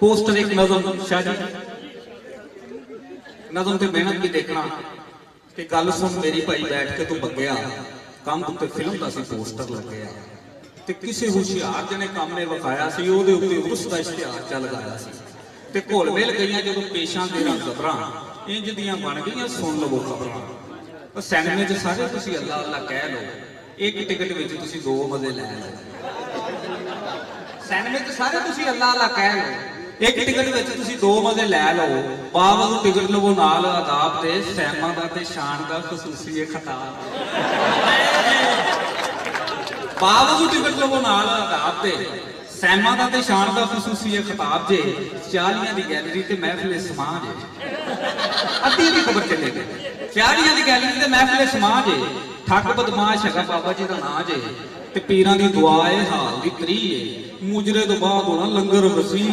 poster एक नज़म शाह जी नज़म ते मेहनत की देखना कि गल सुन मेरी भाई बैठ के तू बग्या काम उत्ते फिल्म का सी पोस्टर लग्या ते किसी होशियार जने काम ने विखाया सी ओहदे उत्ते उस दा इश्तिहार च लगाया सी ते घुल मिल गईयां जदों पेशां तेरां खबरां इंज दियां बन गईयां सुन लवो खबरां सिनेमे च सारे तुसीं अल्लाह अल्लाह कह लो एक टिकट विच तुसीं दो मजे लै लो सिनेमे च सारे तुसीं अल्लाह अल्लाह कह लो एक टिकट विच तुसीं दो मजे लै लो बावजूद टिकट लवो नाल आदाब ते सैमा दा ते शान दा खसूसी खिताब बावजूद टिकट लवो नाल आदाब ते सैमा दा ते शान दा खसूसी खिताब जे 40 दी गैलरी ते महफिल समाज अद्धी दी खबर चले गई 40 दी गैलरी ते महफिल समाज ठग बदमाश है बाबा जी दा नां जे ते पीरां दी दुआ है हाल दी तरी है मुजरे तो बाद होना लंगर वसी